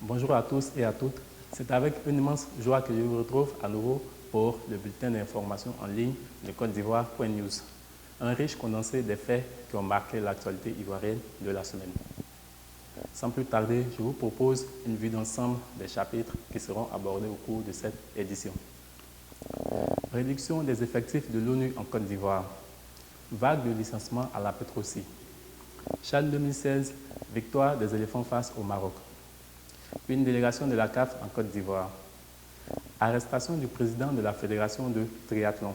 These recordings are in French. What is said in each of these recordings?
Bonjour à tous et à toutes. C'est avec une immense joie que je vous retrouve à nouveau pour le bulletin d'information en ligne de Côte d'Ivoire.news. Un riche condensé des faits qui ont marqué l'actualité ivoirienne de la semaine. Sans plus tarder, je vous propose une vue d'ensemble des chapitres qui seront abordés au cours de cette édition. Réduction des effectifs de l'ONU en Côte d'Ivoire. Vague de licenciement à la Petrosi. CHAN 2016, victoire des éléphants face au Maroc. Une délégation de la CAF en Côte d'Ivoire. Arrestation du président de la Fédération de triathlon.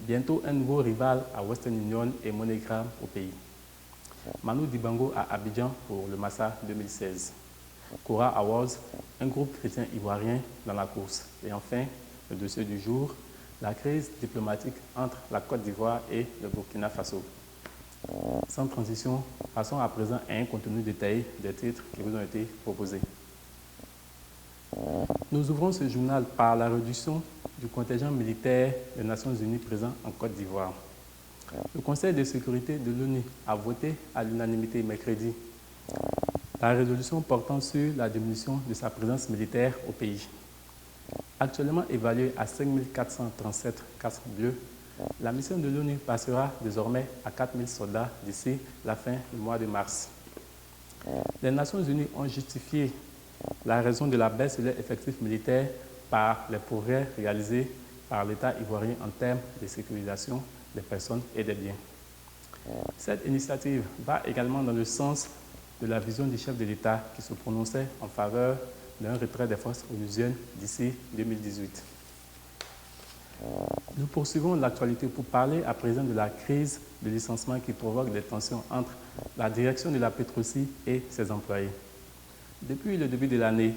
Bientôt un nouveau rival à Western Union et MoneyGram au pays. Manu Dibango à Abidjan pour le Massa 2016. Cora Awards, un groupe chrétien ivoirien dans la course. Et enfin, le dossier du jour, la crise diplomatique entre la Côte d'Ivoire et le Burkina Faso. Sans transition, passons à présent à un contenu détaillé des titres qui vous ont été proposés. Nous ouvrons ce journal par la réduction du contingent militaire des Nations Unies présent en Côte d'Ivoire. Le Conseil de sécurité de l'ONU a voté à l'unanimité mercredi la résolution portant sur la diminution de sa présence militaire au pays. Actuellement évaluée à 5 437 casques bleus, la mission de l'ONU passera désormais à 4 000 soldats d'ici la fin du mois de mars. Les Nations Unies ont justifié la raison de la baisse de l'effectif militaire par les progrès réalisés par l'État ivoirien en termes de sécurisation des personnes et des biens. Cette initiative va également dans le sens de la vision du chef de l'État qui se prononçait en faveur d'un retrait des forces onusiennes d'ici 2018. Nous poursuivons l'actualité pour parler à présent de la crise de licenciement qui provoque des tensions entre la direction de la Petrosi et ses employés. Depuis le début de l'année,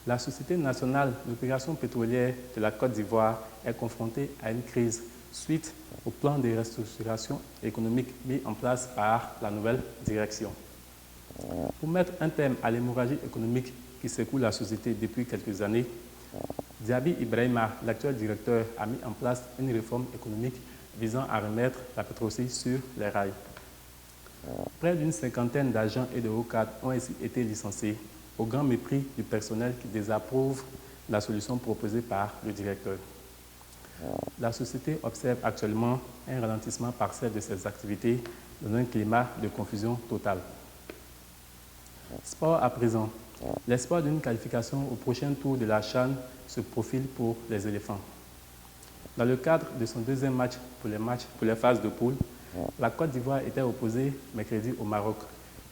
la Société nationale d'opération pétrolière de la Côte d'Ivoire est confrontée à une crise suite au plan de restructuration économique mis en place par la nouvelle direction. Pour mettre un terme à l'hémorragie économique qui secoue la société depuis quelques années, Diaby Ibrahima, l'actuel directeur, a mis en place une réforme économique visant à remettre la Petrosi sur les rails. Près d'une cinquantaine d'agents et de hauts cadres ont ainsi été licenciés, au grand mépris du personnel qui désapprouve la solution proposée par le directeur. La société observe actuellement un ralentissement partiel de ses activités dans un climat de confusion totale. Sport à présent. L'espoir d'une qualification au prochain tour de la CHAN se profile pour les éléphants. Dans le cadre de son deuxième match pour les phases de poule, la Côte d'Ivoire était opposée mercredi au Maroc,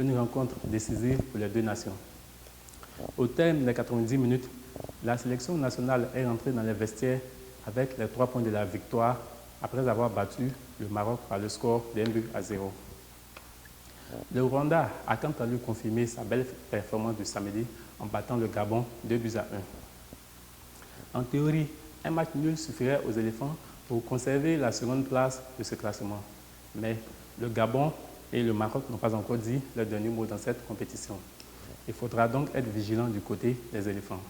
une rencontre décisive pour les deux nations. Au terme des 90 minutes, la sélection nationale est rentrée dans les vestiaires avec les 3 points de la victoire après avoir battu le Maroc par le score d'1 but à 0. Le Rwanda a quant à lui confirmé sa belle performance du samedi en battant le Gabon 2 buts à 1. En théorie, un match nul suffirait aux éléphants pour conserver la seconde place de ce classement. Mais le Gabon et le Maroc n'ont pas encore dit leur dernier mot dans cette compétition. Il faudra donc être vigilant du côté des éléphants.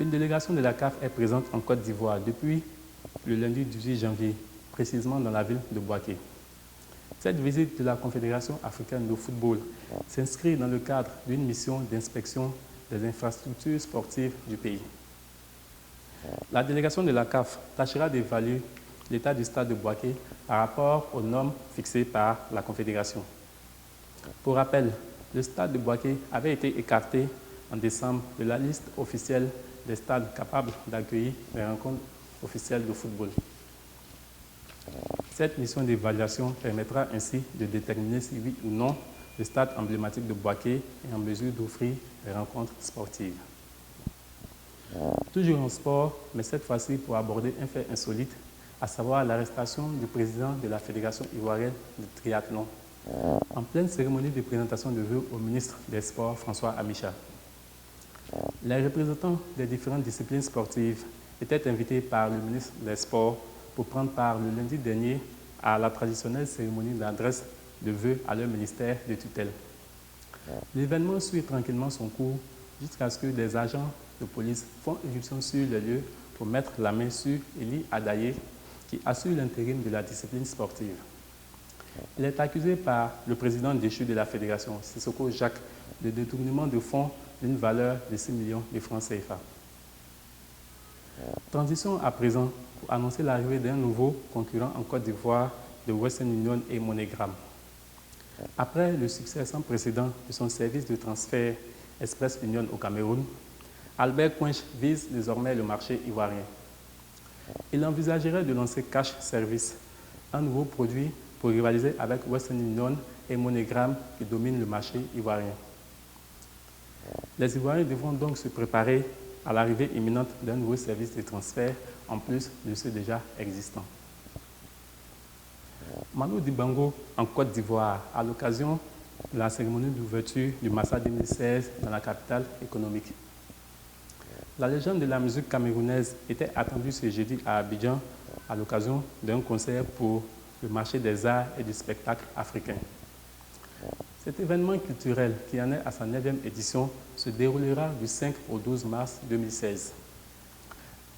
Une délégation de la CAF est présente en Côte d'Ivoire depuis le lundi 18 janvier, précisément dans la ville de Bouaké. Cette visite de la Confédération africaine de football s'inscrit dans le cadre d'une mission d'inspection des infrastructures sportives du pays. La délégation de la CAF tâchera d'évaluer l'état du stade de Bouaké par rapport aux normes fixées par la Confédération. Pour rappel, le stade de Bouaké avait été écarté en décembre de la liste officielle des stades capables d'accueillir les rencontres officielles de football. Cette mission d'évaluation permettra ainsi de déterminer si oui ou non le stade emblématique de Bouaké est en mesure d'offrir des rencontres sportives. Toujours en sport, mais cette fois-ci pour aborder un fait insolite, à savoir l'arrestation du président de la Fédération ivoirienne de triathlon, en pleine cérémonie de présentation de vœux au ministre des Sports, François Amicha. Les représentants des différentes disciplines sportives étaient invités par le ministre des Sports pour prendre part le lundi dernier à la traditionnelle cérémonie d'adresse de vœux à leur ministère de tutelle. L'événement suit tranquillement son cours jusqu'à ce que des agents de police font irruption sur le lieu pour mettre la main sur Eli Adaye qui assure l'intérim de la discipline sportive. Il est accusé par le président déchu de la Fédération, Sissoko Jacques, de détournement de fonds d'une valeur de 6 millions de francs CFA. Transition à présent pour annoncer l'arrivée d'un nouveau concurrent en Côte d'Ivoire de Western Union et MoneyGram. Après le succès sans précédent de son service de transfert Express Union au Cameroun, Albert Quench vise désormais le marché ivoirien. Il envisagerait de lancer Cash Service, un nouveau produit pour rivaliser avec Western Union et MoneyGram qui dominent le marché ivoirien. Les Ivoiriens devront donc se préparer à l'arrivée imminente d'un nouveau service de transfert en plus de ceux déjà existants. Manu Dibango en Côte d'Ivoire à l'occasion de la cérémonie d'ouverture du Massa 2016 dans la capitale économique. La légende de la musique camerounaise était attendue ce jeudi à Abidjan à l'occasion d'un concert pour le marché des arts et du spectacle africain. Cet événement culturel, qui en est à sa 9e édition, se déroulera du 5 au 12 mars 2016.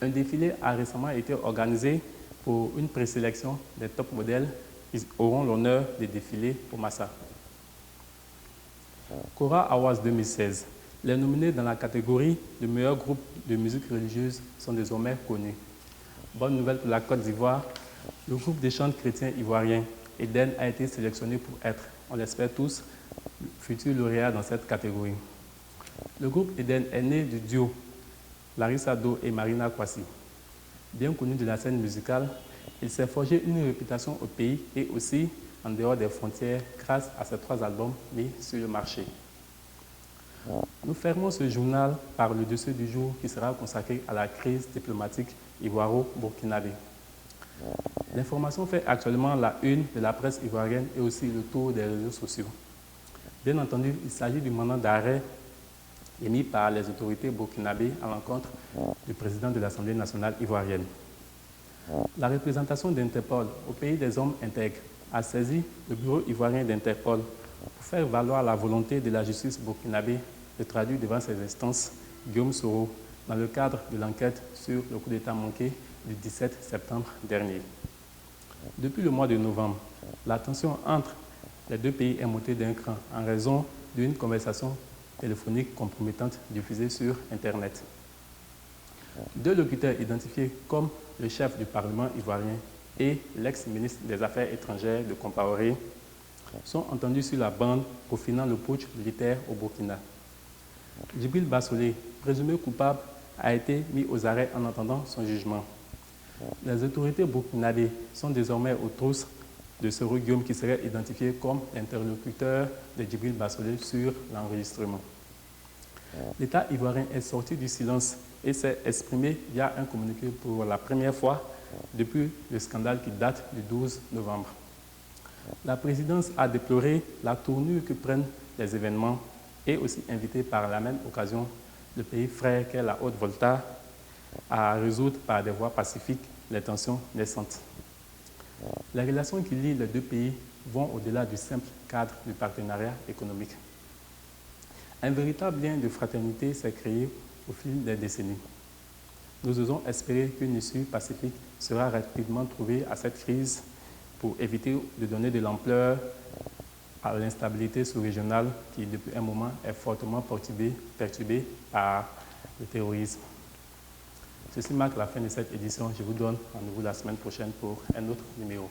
Un défilé a récemment été organisé pour une présélection des top modèles qui auront l'honneur de défiler au Massa. Kora Awards 2016. Les nominés dans la catégorie de meilleur groupe de musique religieuse sont désormais connus. Bonne nouvelle pour la Côte d'Ivoire, le groupe des chants chrétiens ivoiriens, Eden, a été sélectionné pour être, on l'espère tous, futur lauréat dans cette catégorie. Le groupe Eden est né du duo Larissa Do et Marina Kwasi. Bien connu de la scène musicale, il s'est forgé une réputation au pays et aussi en dehors des frontières grâce à ses 3 albums mis sur le marché. Nous fermons ce journal par le dossier du jour qui sera consacré à la crise diplomatique ivoiro-burkinabé. L'information fait actuellement la une de la presse ivoirienne et aussi le tour des réseaux sociaux. Bien entendu, il s'agit du mandat d'arrêt émis par les autorités burkinabées à l'encontre du président de l'Assemblée nationale ivoirienne. La représentation d'Interpol au pays des hommes intègres a saisi le bureau ivoirien d'Interpol pour faire valoir la volonté de la justice burkinabé de traduire devant ses instances Guillaume Soro dans le cadre de l'enquête sur le coup d'État manqué du 17 septembre dernier. Depuis le mois de novembre, la tension entre les 2 pays est montée d'un cran en raison d'une conversation téléphonique compromettante diffusée sur Internet. 2 locuteurs identifiés comme le chef du Parlement ivoirien et l'ex-ministre des Affaires étrangères de Compaoré sont entendus sur la bande profilant le putsch militaire au Burkina. Djibril Bassolé, présumé coupable, a été mis aux arrêts en attendant son jugement. Les autorités burkinabées sont désormais aux trousses de Soro Guillaume qui serait identifié comme l'interlocuteur de Djibril Bassolé sur l'enregistrement. L'État ivoirien est sorti du silence et s'est exprimé via un communiqué pour la première fois depuis le scandale qui date du 12 novembre. La présidence a déploré la tournure que prennent les événements et aussi invité par la même occasion le pays frère qu'est la Haute-Volta à résoudre par des voies pacifiques les tensions naissantes. Les relations qui lient les 2 pays vont au-delà du simple cadre du partenariat économique. Un véritable lien de fraternité s'est créé au fil des décennies. Nous osons espérer qu'une issue pacifique sera rapidement trouvée à cette crise pour éviter de donner de l'ampleur à l'instabilité sous-régionale qui, depuis un moment, est fortement perturbée par le terrorisme. Ceci marque la fin de cette édition. Je vous donne rendez-vous la semaine prochaine pour un autre numéro.